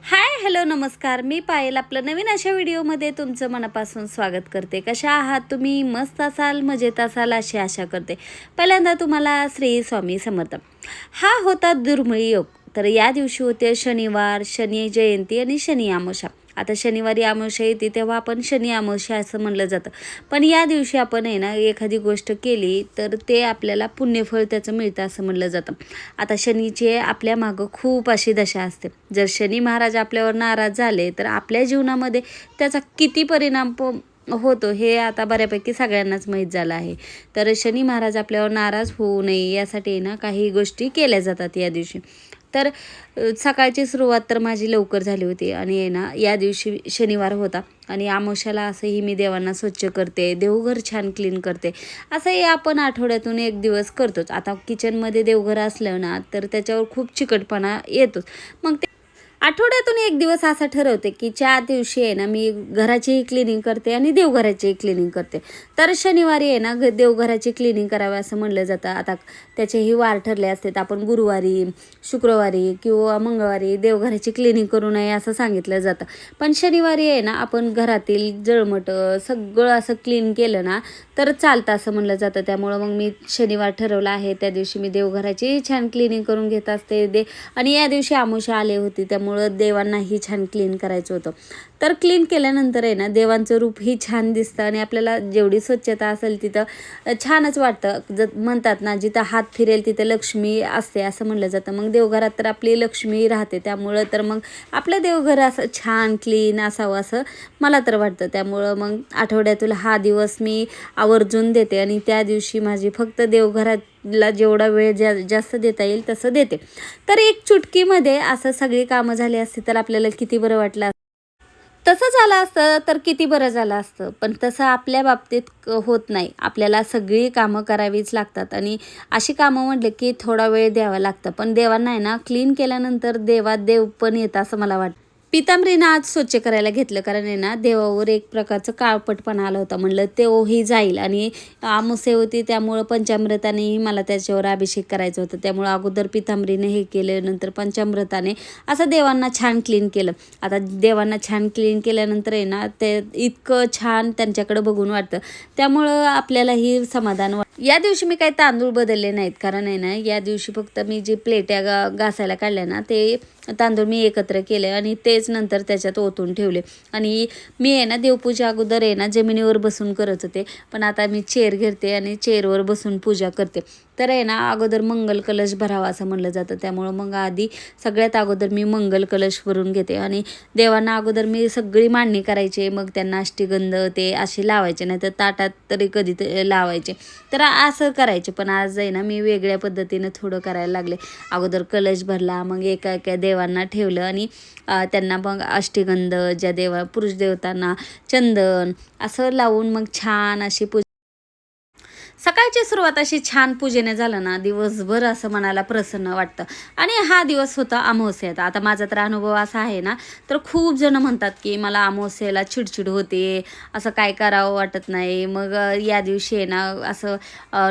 Hi hello नमस्कार, मी पायल आपलं नवीन अशा व्हिडिओमध्ये तुमचं मनापासून स्वागत करते. कशा आहात तुम्ही? मस्त असाल, मजेत असाल अशी आशा करते. पहिल्यांदा तुम्हाला श्री स्वामी समर्थ. हा होता दुर्मिळ योग. तर या दिवशी होते शनिवार, शनी जयंती आणि शनी अमावस्या. आता शनिवारी अमावस्या येते तेव्हा आपण शनी अमावस्या असं म्हणलं जातं. पण या दिवशी आपण आहे ना एखादी गोष्ट केली तर ते आपल्याला पुण्यफळ त्याचं मिळतं असं म्हणलं जातं. आता शनीची आपल्या मागं खूप अशी दशा असते. जर शनी महाराज आपल्यावर नाराज झाले तर आपल्या जीवनामध्ये त्याचा किती परिणाम होतो हे आता बऱ्यापैकी सगळ्यांनाच माहीत झालं आहे. तर शनी महाराज आपल्यावर नाराज होऊ नये यासाठी ना काही गोष्टी केल्या जातात या दिवशी. तर सकाळची सुरुवात तर माझी लवकर झाली होती आणि आहे ना या दिवशी शनिवार होता आणि अमावस्याला असंही मी देवांना स्वच्छ करते, देवघर छान क्लीन करते. असंही आपण आठवड्यातून एक दिवस करतोच. आता किचनमध्ये देवघर असलं ना तर त्याच्यावर खूप चिकटपणा येतोच. मग आठवड्यातून एक दिवस असा ठरवते की ज्या दिवशी आहे ना मी घराचीही क्लिनिंग करते आणि देवघराचीही क्लिनिंग करते. तर शनिवारी आहे ना देवघराची क्लिनिंग करावी असं म्हणलं जातं. आता त्याचेही वार ठरले असतात. आपण गुरुवारी, शुक्रवारी किंवा मंगळवारी देवघराची क्लिनिंग करू नये असं सांगितलं जातं. पण शनिवारी आहे ना आपण घरातील जळमटं सगळं असं क्लीन केलं ना तर चालतं असं म्हणलं जातं. त्यामुळं मग मी शनिवार ठरवला आहे त्या दिवशी मी देवघराची छान क्लिनिंग करून घेत असते. आणि या दिवशी अमावस्या आली होती त्यामुळं देवांनाही छान क्लीन करायचं होतं. तर क्लीन केल्यानंतर आहे ना देवांचं रूपही छान दिसतं आणि आपल्याला जेवढी स्वच्छता असेल तिथं छानच वाटतं. म्हणतात ना जिथं हात फिरेल तिथं लक्ष्मी असते असं म्हणलं जातं. मग देवघरात तर आपली लक्ष्मी राहते. त्यामुळं तर मग आपलं देवघर असं छान क्लीन असावं असं मला तर वाटतं. त्यामुळं मग आठवड्यातून हा दिवस मी आवर्जून देते आणि त्या दिवशी माझी फक्त देवघरातला जेवढा वेळ जास्त देता येईल तसं देते. तर एक चुटकीमध्ये असं सगळी कामं झाली असती तर आपल्याला किती बरं वाटलं. तसं झालं असतं तर किती बरं झालं असतं. पण तसं आपल्या बाबतीत होत नाही. आपल्याला सगळी कामं करावीच लागतात आणि अशी कामं म्हटलं की थोडा वेळ द्यावा लागतं. पण देवांना आहे ना क्लीन केल्यानंतर देवात देव पण येतं असं मला वाटतं. पितांबरीनं आज स्वच्छ करायला घेतलं कारण आहे ना देवावर एक प्रकारचं काळपटपणा आला होता. म्हणलं तेही जाईल आणि अमावस्या होती त्यामुळं पंचामृतानेही मला त्याच्यावर अभिषेक करायचा होता. त्यामुळं अगोदर पितांबरीने हे केलं, नंतर पंचामृताने असं देवांना छान क्लीन केलं. आता देवांना छान क्लीन केल्यानंतर आहे ना ते इतकं छान त्यांच्याकडे बघून वाटतं. त्यामुळं आपल्यालाही समाधान या दिवशी मी काही तांदूळ बदलले नाहीत कारण आहे ना या दिवशी फक्त मी जी प्लेट्या घासायला काढल्या ना ते तांदूळ मी एकत्र केले आणि तेच नंतर त्याच्यात ओतून ठेवले. आणि मी आहे ना देवपूजा अगोदर आहे ना जमिनीवर बसून करत होते. पण आता मी चेअर घेते आणि चेअरवर बसून पूजा करते. तर आहे ना अगोदर मंगल कलश भरावा असं म्हणलं जातं. त्यामुळं मग आधी सगळ्यात अगोदर मी मंगल कलश भरून घेते आणि देवांना अगोदर मी सगळी मांडणी करायचे. मग त्यांना अष्टगंध ते असे लावायचे, नाही तर ताटात तरी कधी लावायचे. तर असं करायचे. पण आज आहे ना मी वेगळ्या पद्धतीनं थोडं करायला लागले. अगोदर कलश भरला, मग एका एका देवांना ठेवलं आणि त्यांना मग अष्टगंध ज्या पुरुष देवतांना चंदन असं लावून मग छान अशी सकाळची सुरुवात अशी छान पूजेने झालं ना दिवसभर असं मनाला प्रसन्न वाटतं. आणि हा दिवस होता अमावस्येचा. आता माझा तर अनुभव असा आहे ना तर खूप जण म्हणतात की मला अमावस्येला चिडचिड होते, असं काय करावं वाटत नाही, मग या दिवशी आहे ना असं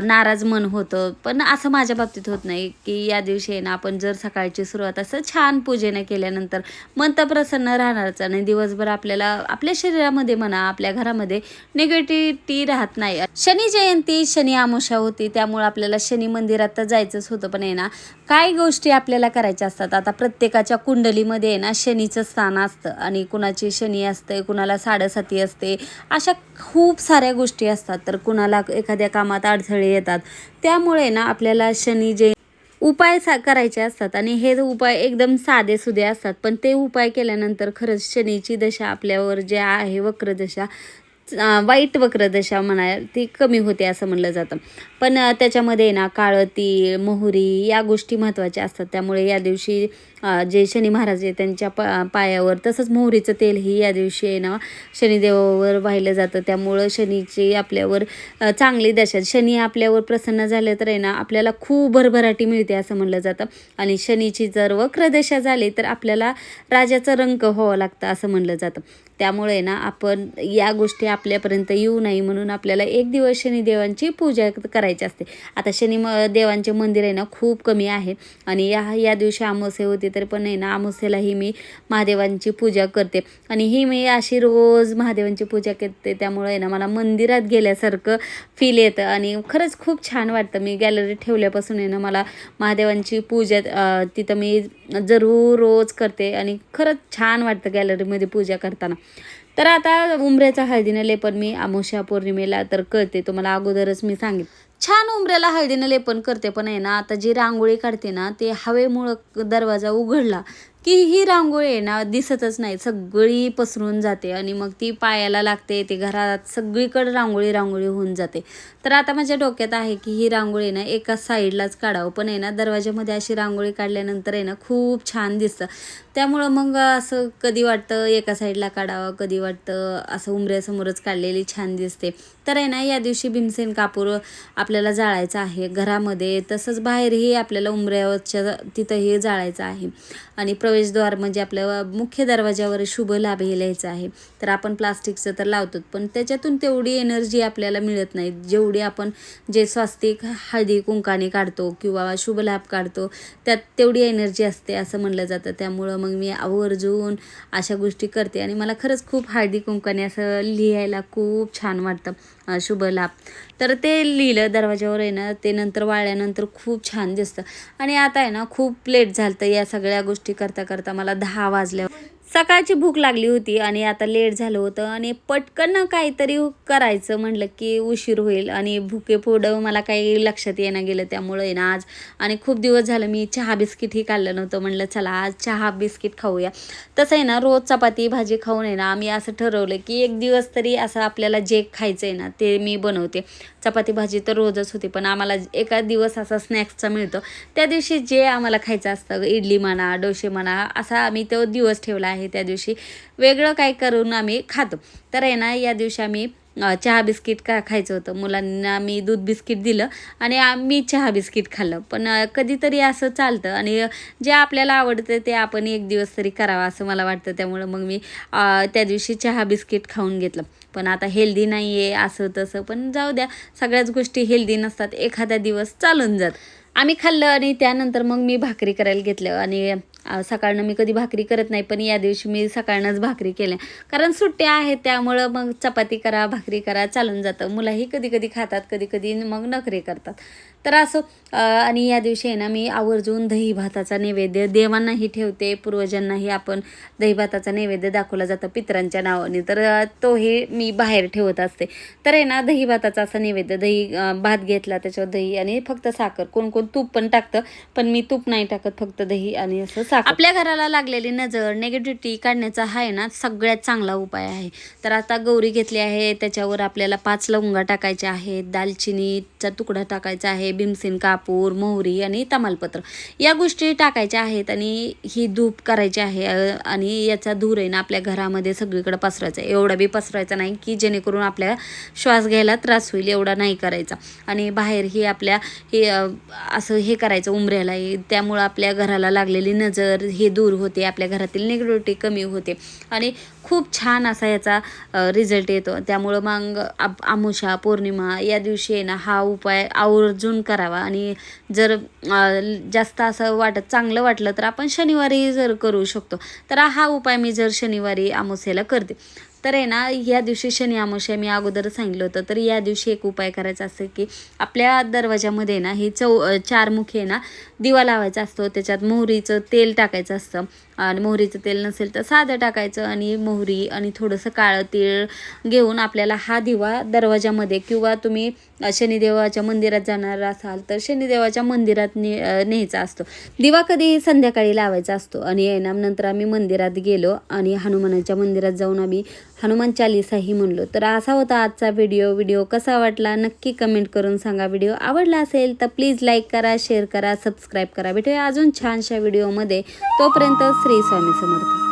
नाराज मन होतं. पण असं माझ्या बाबतीत होत नाही की या दिवशी आहे ना आपण जर सकाळची सुरुवात असं छान पूजेने केल्यानंतर मन तर प्रसन्न राहणारच आणि दिवसभर आपल्याला आपल्या शरीरामध्ये म्हणा आपल्या घरामध्ये निगेटिव्हिटी राहत नाही. शनी जयंती शनी अमावस्या होती त्यामुळे आपल्याला शनी मंदिरात तर जायचंच होतं. पण आहे ना काही गोष्टी आपल्याला करायच्या असतात. आता प्रत्येकाच्या कुंडलीमध्ये आहे ना शनीचं स्थान असतं आणि कुणाची शनी असते, कुणाला साडेसाती असते, अशा खूप साऱ्या गोष्टी असतात. तर कुणाला एखाद्या कामात अडथळे येतात. त्यामुळे ना आपल्याला शनी जे उपाय करायचे असतात आणि हे उपाय एकदम साधेसुधे असतात. पण ते उपाय केल्यानंतर खरंच शनीची दशा आपल्यावर जे आहे वक्रदशा, वाईट वक्रदशा म्हणाल ती कमी होते असं म्हणलं जातं. पण त्याच्यामध्ये ना काळं तीळ, मोहरी या गोष्टी महत्त्वाच्या असतात. त्यामुळे या दिवशी जे शनी महाराज आहे त्यांच्या पायावर तसंच मोहरीचं तेलही या दिवशी आहे ना शनिदेवावर वाहिलं जातं. त्यामुळं शनीची आपल्यावर चांगली दशा, शनी आपल्यावर प्रसन्न झाले तर आहे ना आपल्याला खूप भरभराटी मिळते असं म्हणलं जातं. आणि शनीची जर वक्रदशा झाली तर आपल्याला राजाचा रंक व्हावं लागतं असं म्हणलं जातं. त्यामुळे ना आपण या गोष्टी आपल्यापर्यंत येऊ नये म्हणून आपल्याला एक दिवस शनिदेवांची पूजा करायची असते. आता देवांचे मंदिर आहे ना खूप कमी आहे आणि या दिवशी अमावस्या होती तरी पण आहे ना अमावस्येलाही मी महादेवांची पूजा करते आणि ही मी अशी रोज महादेवांची पूजा करते. त्यामुळे आहे ना मला मंदिरात गेल्यासारखं फील येतं आणि खरंच खूप छान वाटतं. मी गॅलरी ठेवल्यापासून आहे ना मला महादेवांची पूजा तिथं मी जरूर रोज करते आणि खरंच छान वाटतं गॅलरीमध्ये पूजा करताना. तर आता उंबऱ्याचा हळदीनं लेपन मी अमावस्या पौर्णिमेला तर करते, तुम्हाला अगोदरच मी सांगितलं. छान उंबऱ्याला हळदीनं लेपन करते, पण आहे ना आता जी रांगोळी काढते ना ते हवेमुळं दरवाजा उघडला की ही रांगोळी आहे ना दिसतच नाही, सगळी पसरून जाते आणि मग ती पायाला लागते, ते घरात सगळीकडे रांगोळी रांगोळी होऊन जाते. तर आता माझ्या डोक्यात आहे की ही रांगोळी ना एका साईडलाच काढावं, पण आहे ना दरवाजामध्ये अशी रांगोळी काढल्यानंतर आहे ना खूप छान दिसतं. त्यामुळं मग असं कधी वाटतं एका साईडला काढावं, कधी वाटतं असं उंबऱ्यासमोरच काढलेली छान दिसते. तर आहे ना या दिवशी भीमसेन कापूर आपल्याला जाळायचा आहे घरामध्ये, तसंच बाहेरही आपल्याला उंबऱ्यावरच्या तिथंही जाळायचं आहे आणि प्रवेशद्वार म्हणजे आपल्या मुख्य दरवाजावर शुभ लाभ हे लिहायचं आहे. तर आपण प्लास्टिकचं तर लावतो पण त्याच्यातून तेवढी एनर्जी आपल्याला मिळत नाही जेवढी आपण जे स्वास्तिक हळदी कुंकाने काढतो किंवा शुभ लाभ काढतो त्यात तेवढी एनर्जी असते असं म्हणलं जातं. त्यामुळं मग मी आवर्जून अशा गोष्टी करते आणि मला खरंच खूप हळदी कुंकाने असं लिहायला खूप छान वाटतं शुभ लाभ. तर ते लिहिलं दरवाजावर आहे ना, ते नंतर वाळल्यानंतर खूप छान दिसतं. आणि आता आहे ना खूप लेट झालं तर या सगळ्या गोष्टी करता करता मला 10 वाजल्या. सकाळची भूक लागली होती आणि आता लेट झालं होतं आणि पटकन काहीतरी करायचं म्हटलं की उशीर होईल आणि भुकेपोडं मला काही लक्षात येणं गेलं. त्यामुळं आहे ना आज आणि खूप दिवस झालं मी चहा बिस्किटही खाल्लं नव्हतं, म्हटलं चला आज चहा बिस्किट खाऊया. तसं आहे ना रोज चपाती भाजी खाऊन आहे ना आम्ही असं ठरवलं की एक दिवस तरी असं आपल्याला जे खायचं आहे ना ते मी बनवते. चपाती भाजी तर रोजच होती पण आम्हाला एका दिवस असा स्नॅक्सचा मिळतो, त्या दिवशी जे आम्हाला खायचं असतं इडली म्हणा डोसे म्हणा असा आम्ही तो दिवस ठेवला आहे. त्या दिवशी वेगळं काय करून आम्ही खातो. तर आहे ना या दिवशी आम्ही चहा बिस्किट खायचं होतं, मुलांना मी दूध बिस्किट दिलं आणि आम्ही चहा बिस्किट खाल्लं. पण कधीतरी असं चालतं आणि जे आपल्याला आवडतं ते आपण एक दिवस तरी करावं असं मला वाटतं. त्यामुळं मग मी त्या दिवशी चहा बिस्किट खाऊन घेतलं. पण आता हेल्दी नाही आहे असं तसं, पण जाऊ द्या, सगळ्याच गोष्टी हेल्दी नसतात, एखादा दिवस चालून जात. आम्ही खाल्लं आणि त्यानंतर मग मी भाकरी करायला घेतलं आणि सकाळनं मी कधी भाकरी करत नाही पण या दिवशी मी सकाळनंच भाकरी केल्या कारण सुट्ट्या आहेत. त्यामुळं मग चपाती करा भाकरी करा चालून जातं. मुलंही कधी कधी खातात, कधी कधी मग नखरे करतात. तर असं आणि या दिवशी आहे ना मी आवर्जून दही भाताचा नैवेद्य देवांनाही ठेवते, पूर्वजांनाही आपण दही भाताचा नैवेद्य दाखवला जातं पितरांच्या नावाने, तर तोही मी बाहेर ठेवत असते. तर आहे ना दही भाताचा असा नैवेद्य, दही भात घेतला त्याच्यावर दही आणि फक्त साखर, कोण कोण तूप पण टाकतं पण मी तूप नाही टाकत, फक्त दही आणि असं साखर. आपल्या घराला लागलेली नजर नेगेटिव्हिटी काढण्याचा हा आहे ना सगळ्यात चांगला उपाय आहे. तर आता गौरी घेतली आहे, त्याच्यावर आपल्याला 5 लवंगा टाकायच्या आहेत, दालचिनीचा तुकडा टाकायचा आहे, भीमसेन कापूर, मोहरी आणि तमालपत्र या गोष्टी टाकायच्या आहेत आणि ही धूप करायची आहे आणि याचा धूर आहे ना आपल्या घरामध्ये सगळीकडे पसरायचा. एवढा बी पसरायचा नाही की जेणेकरून आपल्याला श्वास घ्यायला त्रास होईल, एवढा नाही करायचा. आणि बाहेरही आपल्या हे असं हे करायचं उंबऱ्याला, त्यामुळं आपल्या घराला लागलेली नजर हे दूर होते, आपल्या घरातील निगेटिव्हिटी कमी होते आणि खूप छान असा याचा रिझल्ट येतो. त्यामुळं मग अमावस्या पौर्णिमा या दिवशी आहे ना हा उपाय आवर्जून करावा आणि जर जास्त असं चांगलं वाटलं तर आपण शनिवारी जर करू शकतो. तर हा उपाय मी जर शनिवारी अमावस्येला करते. तर आहे ना या दिवशी शनी अमावस्या मी अगोदर सांगितलं होतं. तर या दिवशी एक उपाय करायचा असतं की आपल्या दरवाजामध्ये ना ही 4 मुखी आहे ना दिवा लावायचा असतो, त्याच्यात मोहरीचं तेल टाकायचं असतं आणि मोहरीचं तेल नसेल तर साधं टाकायचं आणि मोहरी आणि थोडंसं काळं तीळ घेऊन आपल्याला हा दिवा दरवाजामध्ये किंवा तुम्ही शनिदेवाच्या मंदिरात जाणार असाल तर शनिदेवाच्या मंदिरात न्यायचा असतो. दिवा कधी संध्याकाळी लावायचा असतो आणि नंतर आम्ही मंदिरात गेलो आणि हनुमानाच्या मंदिरात जाऊन आम्ही हनुमान चालीसाही म्हणलो. तर असा होता आजचा व्हिडिओ कसा वाटला नक्की कमेंट करून सांगा. व्हिडिओ आवडला असेल तर प्लीज लाईक करा, शेअर करा, सबस्क्राईब करा. भेटूया अजून छानशा व्हिडिओमध्ये. तोपर्यंत श्री स्वामी समर्थ.